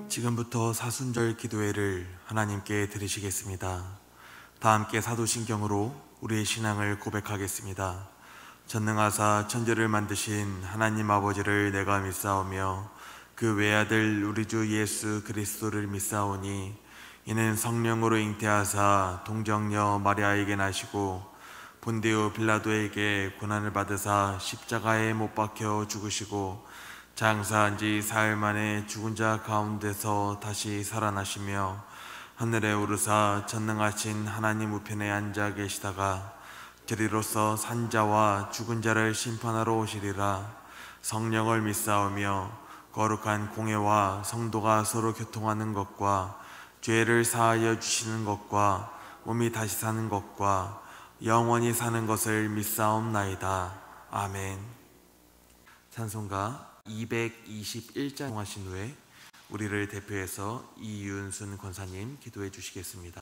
지금부터 사순절 기도회를 하나님께 드리시겠습니다. 다 함께 사도신경으로 우리의 신앙을 고백하겠습니다. 전능하사 천지를 만드신 하나님 아버지를 내가 믿사오며 그 외아들 우리 주 예수 그리스도를 믿사오니 이는 성령으로 잉태하사 동정녀 마리아에게 나시고 본디오 빌라도에게 고난을 받으사 십자가에 못 박혀 죽으시고 장사한 지 사흘 만에 죽은 자 가운데서 다시 살아나시며 하늘에 오르사 전능하신 하나님 우편에 앉아 계시다가 저리로서 산자와 죽은 자를 심판하러 오시리라. 성령을 믿사오며 거룩한 공회와 성도가 서로 교통하는 것과 죄를 사하여 주시는 것과 몸이 다시 사는 것과 영원히 사는 것을 믿사옵나이다. 아멘. 찬송가 221장 하신 후에 우리를 대표해서 이윤순 권사님 기도해 주시겠습니다.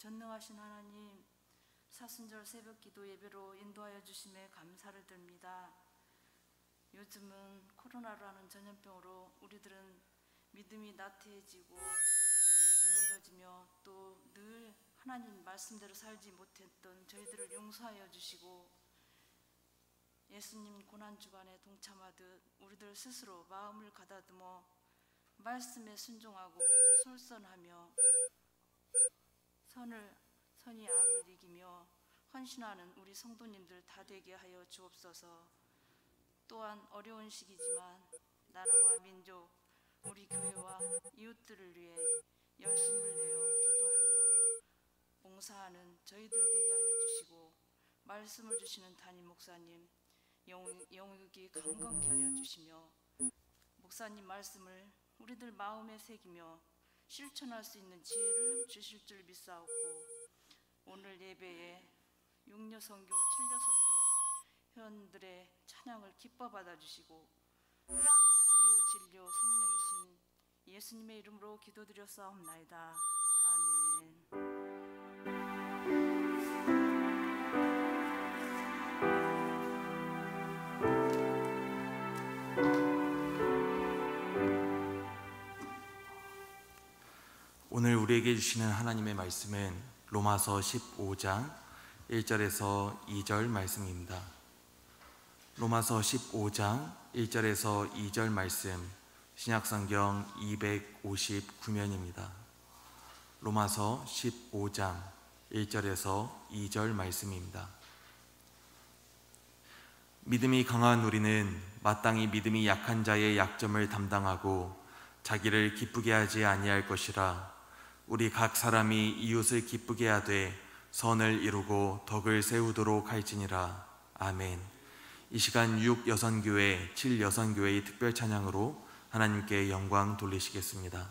전능하신 하나님, 사순절 새벽 기도 예배로 인도하여 주심에 감사를 드립니다. 요즘은 코로나라는 전염병으로 우리들은 믿음이 나태해지고 게을러지며 또 늘 하나님 말씀대로 살지 못했던 저희들을 용서하여 주시고 예수님 고난주간에 동참하듯 우리들 스스로 마음을 가다듬어 말씀에 순종하고 솔선하며 선이 악을 이기며 헌신하는 우리 성도님들 다 되게 하여 주옵소서. 또한 어려운 시기지만 나라와 민족, 우리 교회와 이웃들을 위해 열심을 내어 기도하며 봉사하는 저희들 되게 하여 주시고 말씀을 주시는 담임 목사님 영육이 강건케 하여 주시며 목사님 말씀을 우리들 마음에 새기며 실천할 수 있는 지혜를 주실 줄 믿사옵고 오늘 예배에 육려선교, 칠려선교 회원들의 찬양을 기뻐 받아주시고 길이요 진료 생명이신 예수님의 이름으로 기도드렸사옵나이다. 아멘. 오늘 우리에게 주시는 하나님의 말씀은 로마서 15장 1절에서 2절 말씀입니다. 로마서 15장 1절에서 2절 말씀, 신약성경 259면입니다. 로마서 15장 1절에서 2절 말씀입니다. 믿음이 강한 우리는 마땅히 믿음이 약한 자의 약점을 담당하고 자기를 기쁘게 하지 아니할 것이라. 우리 각 사람이 이웃을 기쁘게 하되 선을 이루고 덕을 세우도록 할지니라. 아멘. 이 시간 6여선교회, 7여선교회의 특별 찬양으로 하나님께 영광 돌리시겠습니다.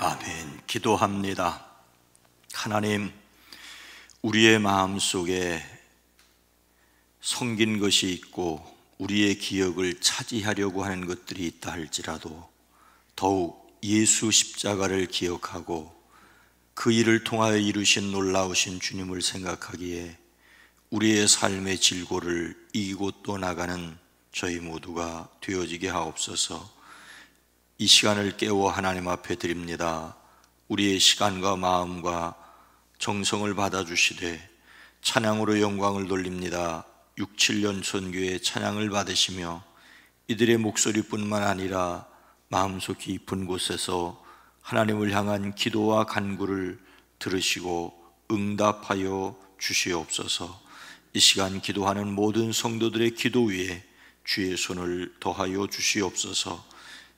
아멘. 기도합니다. 하나님, 우리의 마음속에 섬긴 것이 있고 우리의 기억을 차지하려고 하는 것들이 있다 할지라도 더욱 예수 십자가를 기억하고 그 일을 통하여 이루신 놀라우신 주님을 생각하기에 우리의 삶의 질고를 이기고 또 나가는 저희 모두가 되어지게 하옵소서. 이 시간을 깨워 하나님 앞에 드립니다. 우리의 시간과 마음과 정성을 받아주시되 찬양으로 영광을 돌립니다. 6, 7년 선교의 찬양을 받으시며 이들의 목소리뿐만 아니라 마음속 깊은 곳에서 하나님을 향한 기도와 간구를 들으시고 응답하여 주시옵소서. 이 시간 기도하는 모든 성도들의 기도 위에 주의 손을 더하여 주시옵소서.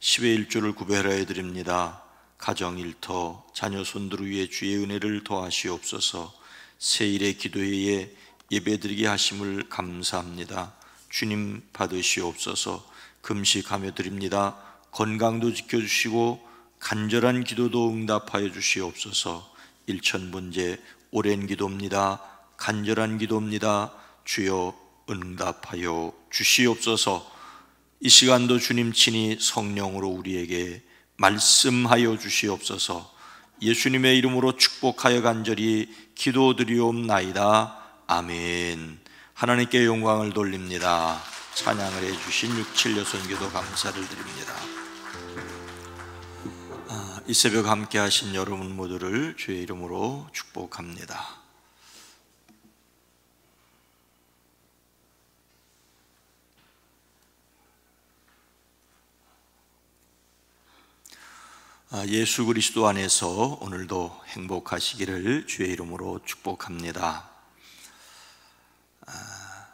10의 1조를 구별하여 드립니다. 가정 일터 자녀 손들 위에 주의 은혜를 더하시옵소서. 새일의 기도회에 예배드리게 하심을 감사합니다. 주님 받으시옵소서. 금식하며 드립니다. 건강도 지켜주시고 간절한 기도도 응답하여 주시옵소서. 일천번제 오랜 기도입니다. 간절한 기도입니다. 주여 응답하여 주시옵소서. 이 시간도 주님 친히 성령으로 우리에게 말씀하여 주시옵소서. 예수님의 이름으로 축복하여 간절히 기도드리옵나이다. 아멘. 하나님께 영광을 돌립니다. 찬양을 해주신 6, 7여 선교도 감사를 드립니다. 이 새벽 함께 하신 여러분 모두를 주의 이름으로 축복합니다. 예수 그리스도 안에서 오늘도 행복하시기를 주의 이름으로 축복합니다.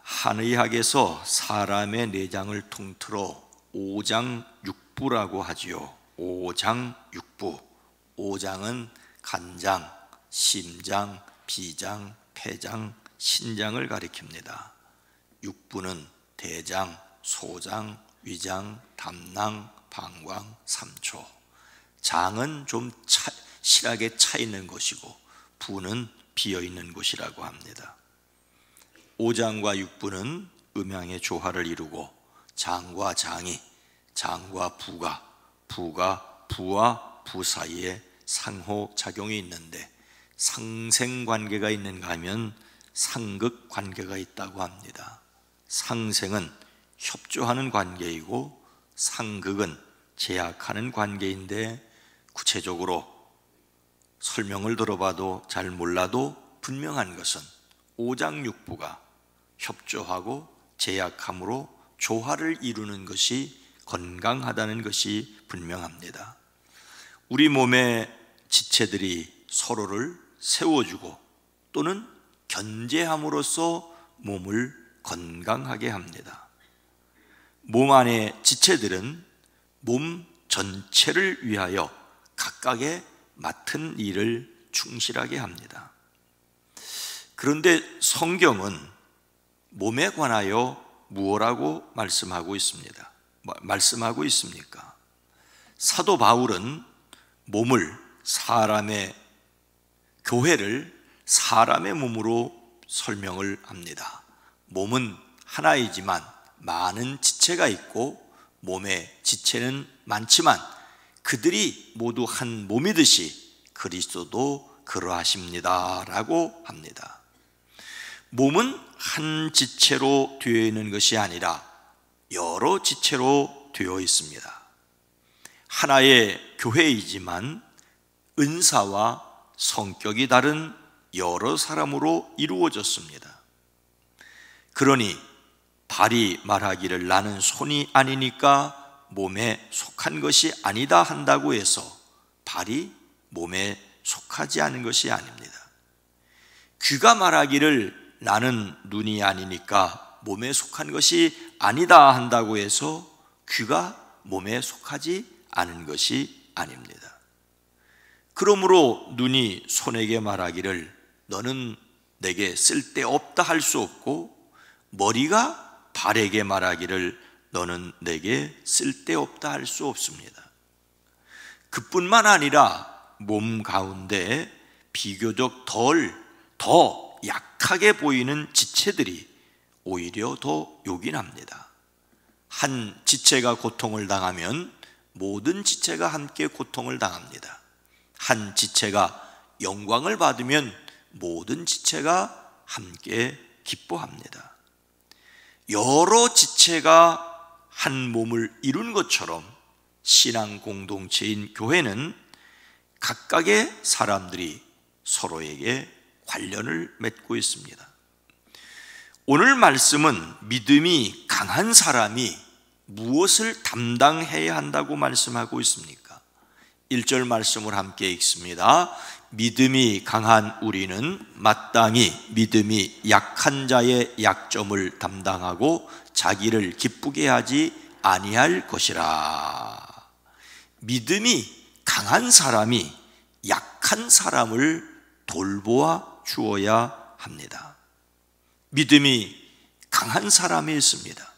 한의학에서 사람의 내장을 통틀어 오장육부라고 하지요. 오장육부. 오장은 간장, 심장, 비장, 폐장, 신장을 가리킵니다. 육부는 대장, 소장, 위장, 담낭, 방광, 삼초. 장은 좀 실하게 차 있는 곳이고 부는 비어 있는 곳이라고 합니다. 오장과 육부는 음양의 조화를 이루고 장과 장이, 장과 부가 부와 부 사이에 상호작용이 있는데 상생관계가 있는가 하면 상극관계가 있다고 합니다. 상생은 협조하는 관계이고 상극은 제약하는 관계인데 구체적으로 설명을 들어봐도 잘 몰라도 분명한 것은 오장육부가 협조하고 제약함으로 조화를 이루는 것이 건강하다는 것이 분명합니다. 우리 몸의 지체들이 서로를 세워주고 또는 견제함으로써 몸을 건강하게 합니다. 몸 안의 지체들은 몸 전체를 위하여 각각의 맡은 일을 충실하게 합니다. 그런데 성경은 몸에 관하여 무엇라고 말씀하고 있습니까? 사도 바울은 교회를 사람의 몸으로 설명을 합니다. 몸은 하나이지만 많은 지체가 있고 몸의 지체는 많지만 그들이 모두 한 몸이듯이 그리스도도 그러하십니다 라고 합니다. 몸은 한 지체로 되어 있는 것이 아니라 여러 지체로 되어 있습니다. 하나의 교회이지만 은사와 성격이 다른 여러 사람으로 이루어졌습니다. 그러니 발이 말하기를 나는 손이 아니니까 몸에 속한 것이 아니다 한다고 해서 발이 몸에 속하지 않은 것이 아닙니다. 귀가 말하기를 나는 눈이 아니니까 몸에 속한 것이 아니다 한다고 해서 귀가 몸에 속하지 않은 것이 아닙니다. 그러므로 눈이 손에게 말하기를 너는 내게 쓸데없다 할 수 없고 머리가 발에게 말하기를 너는 내게 쓸데없다 할 수 없습니다. 그뿐만 아니라 몸 가운데 비교적 더 약하게 보이는 지체들이 오히려 더 요긴합니다. 한 지체가 고통을 당하면 모든 지체가 함께 고통을 당합니다. 한 지체가 영광을 받으면 모든 지체가 함께 기뻐합니다. 여러 지체가 한 몸을 이룬 것처럼 신앙 공동체인 교회는 각각의 사람들이 서로에게 관련을 맺고 있습니다. 오늘 말씀은 믿음이 강한 사람이 무엇을 담당해야 한다고 말씀하고 있습니까? 1절 말씀을 함께 읽습니다. 믿음이 강한 우리는 마땅히 믿음이 약한 자의 약점을 담당하고 자기를 기쁘게 하지 아니할 것이라. 믿음이 강한 사람이 약한 사람을 돌보아 주어야 합니다. 믿음이 강한 사람이 있습니다.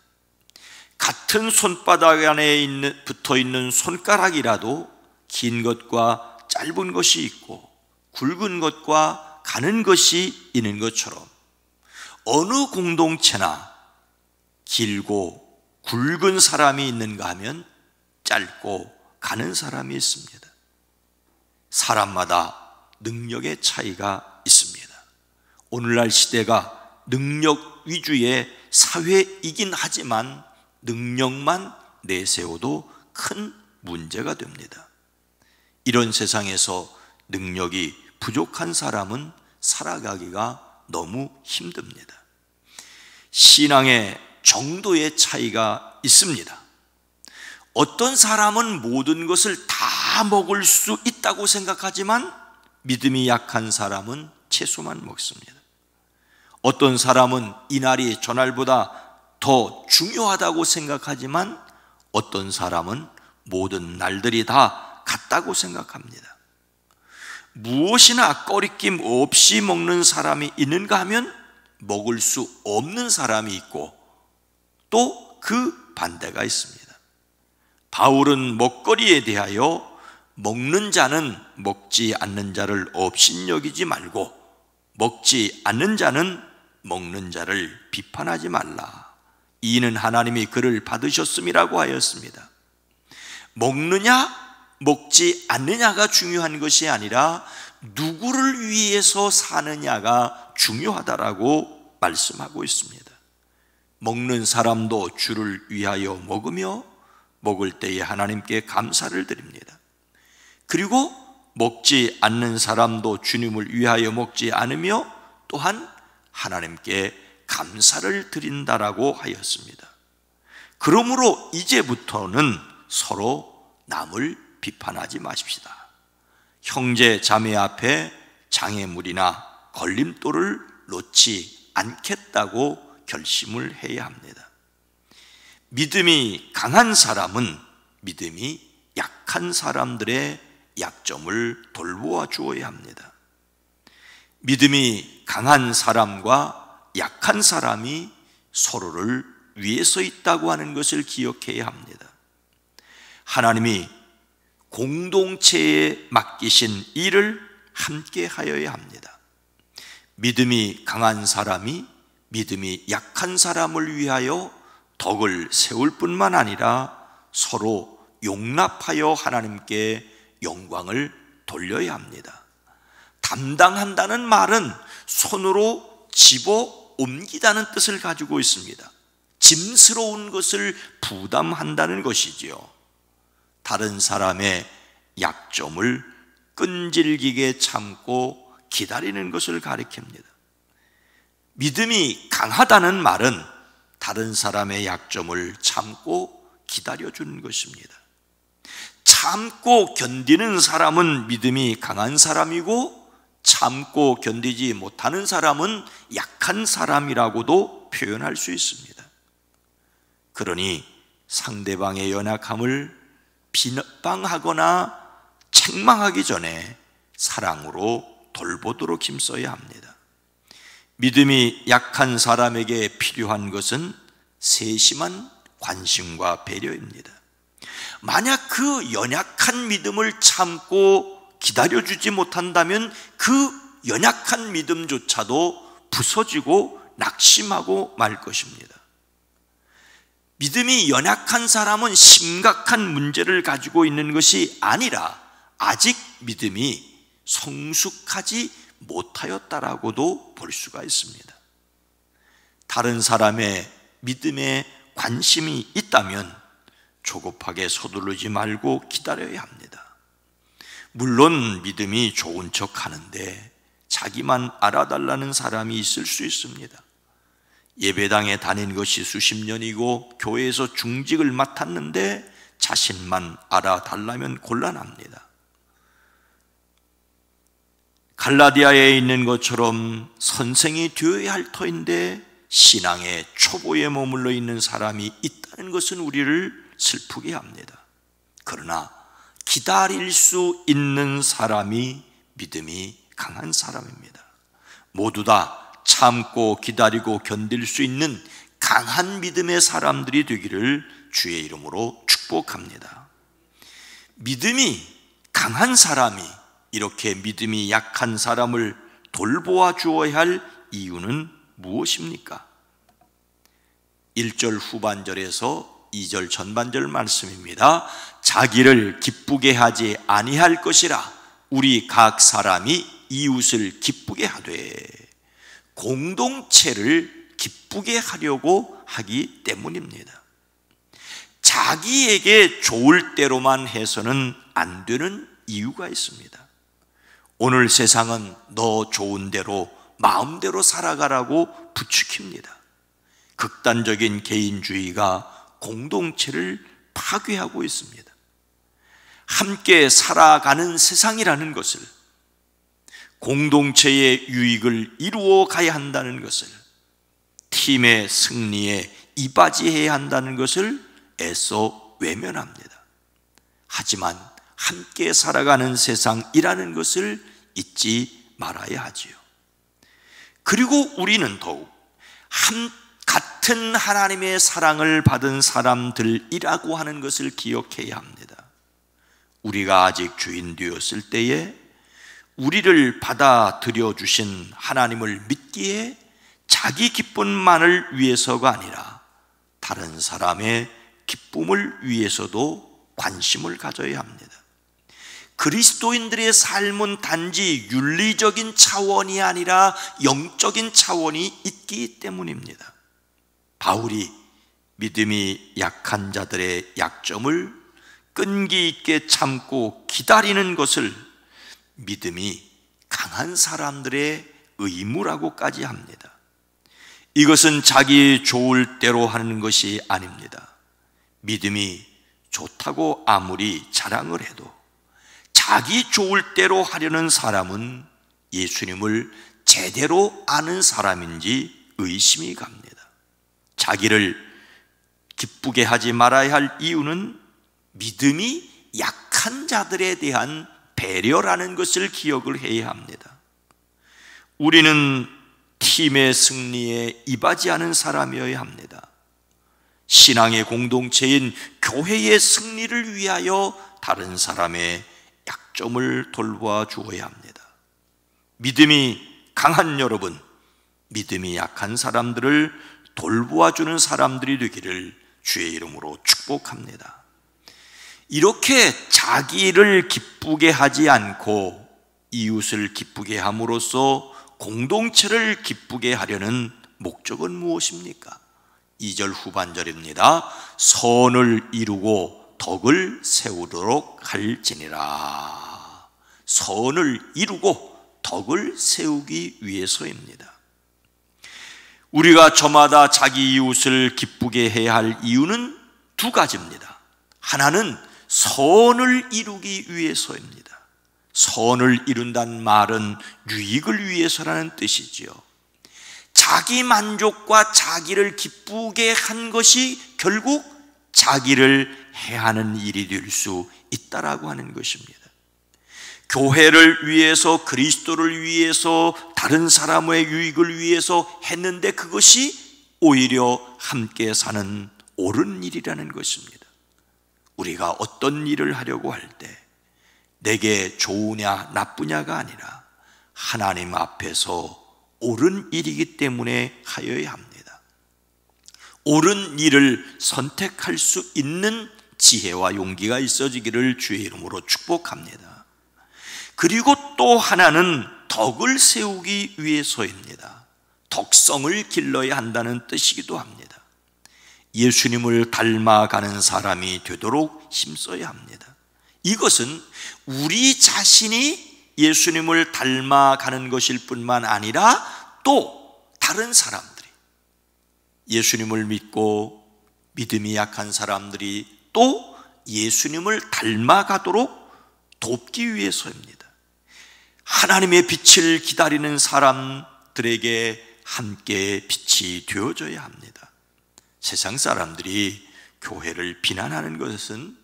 같은 손바닥 안에 붙어 있는 손가락이라도 긴 것과 짧은 것이 있고 굵은 것과 가는 것이 있는 것처럼 어느 공동체나 길고 굵은 사람이 있는가 하면 짧고 가는 사람이 있습니다. 사람마다 능력의 차이가 있습니다. 오늘날 시대가 능력 위주의 사회이긴 하지만 능력만 내세워도 큰 문제가 됩니다. 이런 세상에서 능력이 부족한 사람은 살아가기가 너무 힘듭니다. 신앙의 정도의 차이가 있습니다. 어떤 사람은 모든 것을 다 다 먹을 수 있다고 생각하지만 믿음이 약한 사람은 채소만 먹습니다. 어떤 사람은 이날이 저날보다 더 중요하다고 생각하지만 어떤 사람은 모든 날들이 다 같다고 생각합니다. 무엇이나 꺼리낌 없이 먹는 사람이 있는가 하면 먹을 수 없는 사람이 있고 또 그 반대가 있습니다. 바울은 먹거리에 대하여 먹는 자는 먹지 않는 자를 업신여기지 말고 먹지 않는 자는 먹는 자를 비판하지 말라. 이는 하나님이 그를 받으셨음이라고 하였습니다. 먹느냐 먹지 않느냐가 중요한 것이 아니라 누구를 위해서 사느냐가 중요하다라고 말씀하고 있습니다. 먹는 사람도 주를 위하여 먹으며 먹을 때에 하나님께 감사를 드립니다. 그리고 먹지 않는 사람도 주님을 위하여 먹지 않으며 또한 하나님께 감사를 드린다라고 하였습니다. 그러므로 이제부터는 서로 남을 비판하지 마십시다. 형제 자매 앞에 장애물이나 걸림돌을 놓지 않겠다고 결심을 해야 합니다. 믿음이 강한 사람은 믿음이 약한 사람들의 약점을 돌보아 주어야 합니다. 믿음이 강한 사람과 약한 사람이 서로를 위해서 있다고 하는 것을 기억해야 합니다. 하나님이 공동체에 맡기신 일을 함께 하여야 합니다. 믿음이 강한 사람이 믿음이 약한 사람을 위하여 덕을 세울 뿐만 아니라 서로 용납하여 하나님께 영광을 돌려야 합니다. 담당한다는 말은 손으로 집어 옮기다는 뜻을 가지고 있습니다. 짐스러운 것을 부담한다는 것이지요. 다른 사람의 약점을 끈질기게 참고 기다리는 것을 가리킵니다. 믿음이 강하다는 말은 다른 사람의 약점을 참고 기다려주는 것입니다. 참고 견디는 사람은 믿음이 강한 사람이고 참고 견디지 못하는 사람은 약한 사람이라고도 표현할 수 있습니다. 그러니 상대방의 연약함을 비방하거나 책망하기 전에 사랑으로 돌보도록 힘써야 합니다. 믿음이 약한 사람에게 필요한 것은 세심한 관심과 배려입니다. 만약 그 연약한 믿음을 참고 기다려주지 못한다면 그 연약한 믿음조차도 부서지고 낙심하고 말 것입니다. 믿음이 연약한 사람은 심각한 문제를 가지고 있는 것이 아니라 아직 믿음이 성숙하지 못하였다라고도 볼 수가 있습니다. 다른 사람의 믿음에 관심이 있다면 조급하게 서두르지 말고 기다려야 합니다. 물론 믿음이 좋은 척 하는데 자기만 알아달라는 사람이 있을 수 있습니다. 예배당에 다닌 것이 수십 년이고 교회에서 중직을 맡았는데 자신만 알아달라면 곤란합니다. 갈라디아에 있는 것처럼 선생이 되어야 할 터인데 신앙의 초보에 머물러 있는 사람이 있다는 것은 우리를 슬프게 합니다. 그러나 기다릴 수 있는 사람이 믿음이 강한 사람입니다. 모두 다 참고 기다리고 견딜 수 있는 강한 믿음의 사람들이 되기를 주의 이름으로 축복합니다. 믿음이 강한 사람이 이렇게 믿음이 약한 사람을 돌보아 주어야 할 이유는 무엇입니까? 1절 후반절에서 2절 전반절 말씀입니다. 자기를 기쁘게 하지 아니할 것이라 우리 각 사람이 이웃을 기쁘게 하되 공동체를 기쁘게 하려고 하기 때문입니다. 자기에게 좋을 대로만 해서는 안 되는 이유가 있습니다. 오늘 세상은 너 좋은 대로 마음대로 살아가라고 부추깁니다. 극단적인 개인주의가 공동체를 파괴하고 있습니다. 함께 살아가는 세상이라는 것을, 공동체의 유익을 이루어 가야 한다는 것을, 팀의 승리에 이바지해야 한다는 것을 애써 외면합니다. 하지만 함께 살아가는 세상이라는 것을 잊지 말아야 하지요. 그리고 우리는 더욱 같은 하나님의 사랑을 받은 사람들이라고 하는 것을 기억해야 합니다. 우리가 아직 주인 되었을 때에 우리를 받아들여 주신 하나님을 믿기에 자기 기쁨만을 위해서가 아니라 다른 사람의 기쁨을 위해서도 관심을 가져야 합니다. 그리스도인들의 삶은 단지 윤리적인 차원이 아니라 영적인 차원이 있기 때문입니다. 바울이 믿음이 약한 자들의 약점을 끈기 있게 참고 기다리는 것을 믿음이 강한 사람들의 의무라고까지 합니다. 이것은 자기 좋을 대로 하는 것이 아닙니다. 믿음이 좋다고 아무리 자랑을 해도 자기 좋을 대로 하려는 사람은 예수님을 제대로 아는 사람인지 의심이 갑니다. 자기를 기쁘게 하지 말아야 할 이유는 믿음이 약한 자들에 대한 배려라는 것을 기억을 해야 합니다. 우리는 팀의 승리에 이바지하는 사람이어야 합니다. 신앙의 공동체인 교회의 승리를 위하여 다른 사람의 약점을 돌보아 주어야 합니다. 믿음이 강한 여러분, 믿음이 약한 사람들을 돌보아 주는 사람들이 되기를 주의 이름으로 축복합니다. 이렇게 자기를 기쁘게 하지 않고 이웃을 기쁘게 함으로써 공동체를 기쁘게 하려는 목적은 무엇입니까? 2절 후반절입니다. 선을 이루고 덕을 세우도록 할지니라. 선을 이루고 덕을 세우기 위해서입니다. 우리가 저마다 자기 이웃을 기쁘게 해야 할 이유는 두 가지입니다. 하나는 선을 이루기 위해서입니다. 선을 이룬다는 말은 유익을 위해서라는 뜻이지요. 자기 만족과 자기를 기쁘게 한 것이 결국 자기를 해하는 일이 될 수 있다라고 하는 것입니다. 교회를 위해서, 그리스도를 위해서, 다른 사람의 유익을 위해서 했는데 그것이 오히려 함께 사는 옳은 일이라는 것입니다. 우리가 어떤 일을 하려고 할 때 내게 좋으냐 나쁘냐가 아니라 하나님 앞에서 옳은 일이기 때문에 하여야 합니다. 옳은 일을 선택할 수 있는 지혜와 용기가 있어지기를 주의 이름으로 축복합니다. 그리고 또 하나는 덕을 세우기 위해서입니다. 덕성을 길러야 한다는 뜻이기도 합니다. 예수님을 닮아가는 사람이 되도록 힘써야 합니다. 이것은 우리 자신이 예수님을 닮아가는 것일 뿐만 아니라 또 다른 사람들이, 예수님을 믿고 믿음이 약한 사람들이 또 예수님을 닮아가도록 돕기 위해서입니다. 하나님의 빛을 기다리는 사람들에게 함께 빛이 되어져야 합니다. 세상 사람들이 교회를 비난하는 것은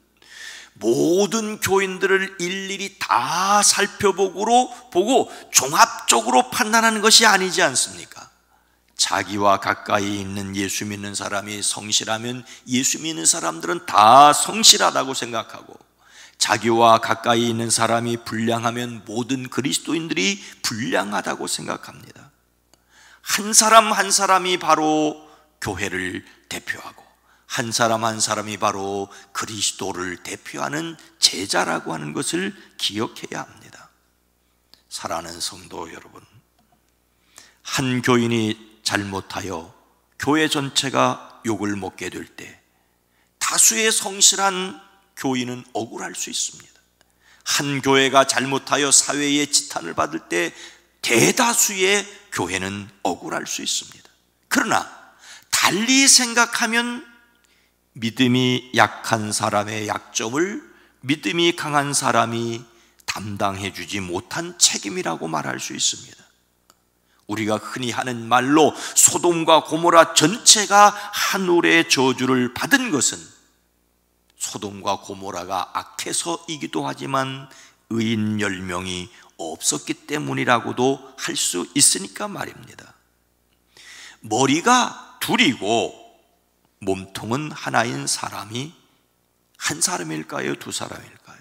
모든 교인들을 일일이 다 살펴보고 종합적으로 판단하는 것이 아니지 않습니까? 자기와 가까이 있는 예수 믿는 사람이 성실하면 예수 믿는 사람들은 다 성실하다고 생각하고, 자기와 가까이 있는 사람이 불량하면 모든 그리스도인들이 불량하다고 생각합니다. 한 사람 한 사람이 바로 교회를 대표하고 한 사람 한 사람이 바로 그리스도를 대표하는 제자라고 하는 것을 기억해야 합니다. 사랑하는 성도 여러분, 한 교인이 잘못하여 교회 전체가 욕을 먹게 될 때 다수의 성실한 교인은 억울할 수 있습니다. 한 교회가 잘못하여 사회의 지탄을 받을 때 대다수의 교회는 억울할 수 있습니다. 그러나 달리 생각하면 믿음이 약한 사람의 약점을 믿음이 강한 사람이 담당해 주지 못한 책임이라고 말할 수 있습니다. 우리가 흔히 하는 말로 소돔과 고모라 전체가 하늘의 저주를 받은 것은 소돔과 고모라가 악해서이기도 하지만 의인 10명이 없었기 때문이라고도 할 수 있으니까 말입니다. 머리가 둘이고 몸통은 하나인 사람이 한 사람일까요? 두 사람일까요?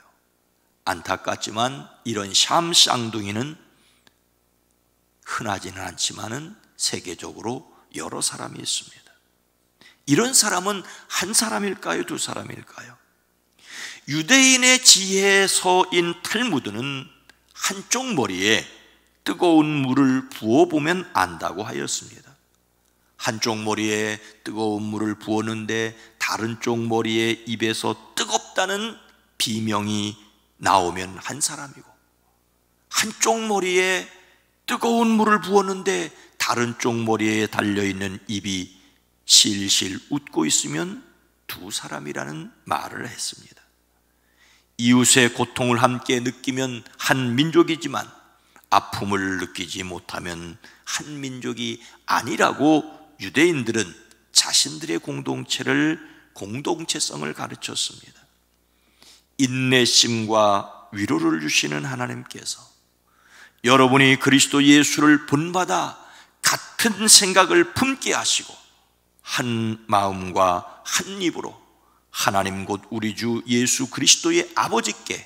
안타깝지만 이런 샴 쌍둥이는 흔하지는 않지만은 세계적으로 여러 사람이 있습니다. 이런 사람은 한 사람일까요? 두 사람일까요? 유대인의 지혜서인 탈무드는 한쪽 머리에 뜨거운 물을 부어보면 안다고 하였습니다. 한쪽 머리에 뜨거운 물을 부었는데 다른 쪽 머리에 입에서 뜨겁다는 비명이 나오면 한 사람이고, 한쪽 머리에 뜨거운 물을 부었는데 다른 쪽 머리에 달려있는 입이 실실 웃고 있으면 두 사람이라는 말을 했습니다. 이웃의 고통을 함께 느끼면 한 민족이지만 아픔을 느끼지 못하면 한 민족이 아니라고 유대인들은 자신들의 공동체성을 가르쳤습니다. 인내심과 위로를 주시는 하나님께서 여러분이 그리스도 예수를 본받아 같은 생각을 품게 하시고 한 마음과 한 입으로 하나님 곧 우리 주 예수 그리스도의 아버지께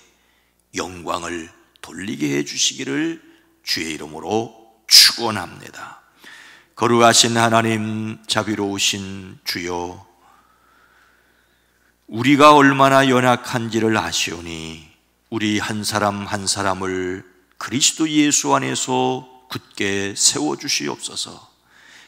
영광을 돌리게 해주시기를 주의 이름으로 축원합니다. 거룩하신 하나님, 자비로우신 주여, 우리가 얼마나 연약한지를 아시오니 우리 한 사람 한 사람을 그리스도 예수 안에서 굳게 세워주시옵소서.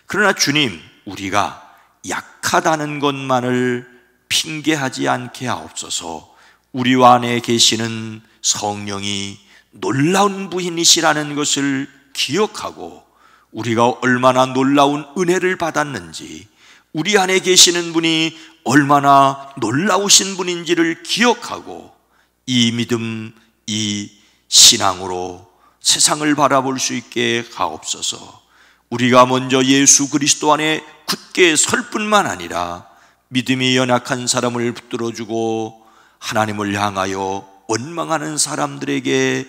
그러나 주님, 우리가 약하다는 것만을 핑계하지 않게 하옵소서. 우리와 안에 계시는 성령이 놀라운 부인이시라는 것을 기억하고 우리가 얼마나 놀라운 은혜를 받았는지, 우리 안에 계시는 분이 얼마나 놀라우신 분인지를 기억하고 이 믿음, 이 신앙으로 세상을 바라볼 수 있게 하옵소서. 우리가 먼저 예수 그리스도 안에 굳게 설 뿐만 아니라 믿음이 연약한 사람을 붙들어주고 하나님을 향하여 원망하는 사람들에게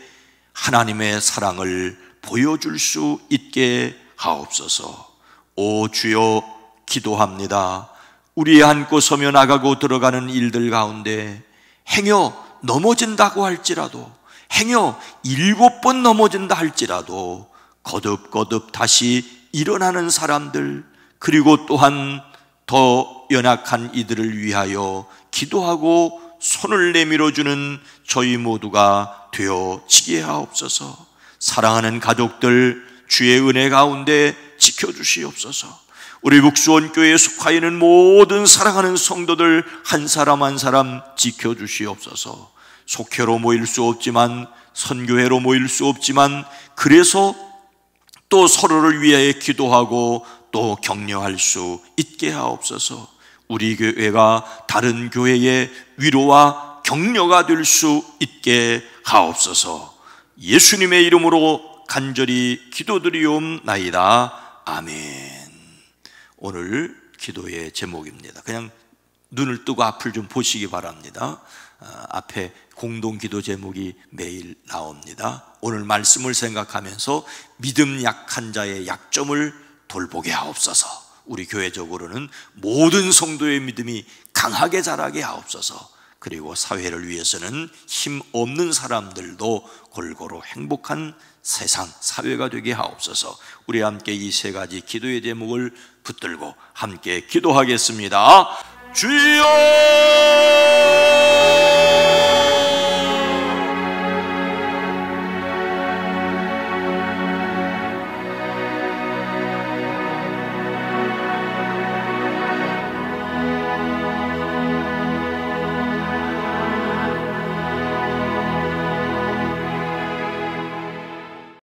하나님의 사랑을 보여줄 수 있게 하옵소서. 오 주여, 기도합니다. 우리 앉고 서며 나가고 들어가는 일들 가운데 행여 넘어진다고 할지라도, 행여 7번 넘어진다 할지라도 거듭거듭 다시 일어나는 사람들, 그리고 또한 더 연약한 이들을 위하여 기도하고 손을 내밀어주는 저희 모두가 되어지게 하옵소서. 사랑하는 가족들, 주의 은혜 가운데 지켜주시옵소서. 우리 북수원교회에 속하 있는 모든 사랑하는 성도들 한 사람 한 사람 지켜주시옵소서. 속회로 모일 수 없지만, 선교회로 모일 수 없지만, 그래서 또 서로를 위하여 기도하고 또 격려할 수 있게 하옵소서. 우리 교회가 다른 교회의 위로와 격려가 될 수 있게 하옵소서. 예수님의 이름으로 간절히 기도드리옵나이다. 아멘. 오늘 기도의 제목입니다. 그냥 눈을 뜨고 앞을 좀 보시기 바랍니다. 앞에 공동 기도 제목이 매일 나옵니다. 오늘 말씀을 생각하면서 믿음 약한 자의 약점을 돌보게 하옵소서. 우리 교회적으로는 모든 성도의 믿음이 강하게 자라게 하옵소서. 그리고 사회를 위해서는 힘 없는 사람들도 골고루 행복한 세상, 사회가 되게 하옵소서. 우리 함께 이 세 가지 기도의 제목을 붙들고 함께 기도하겠습니다. 주여!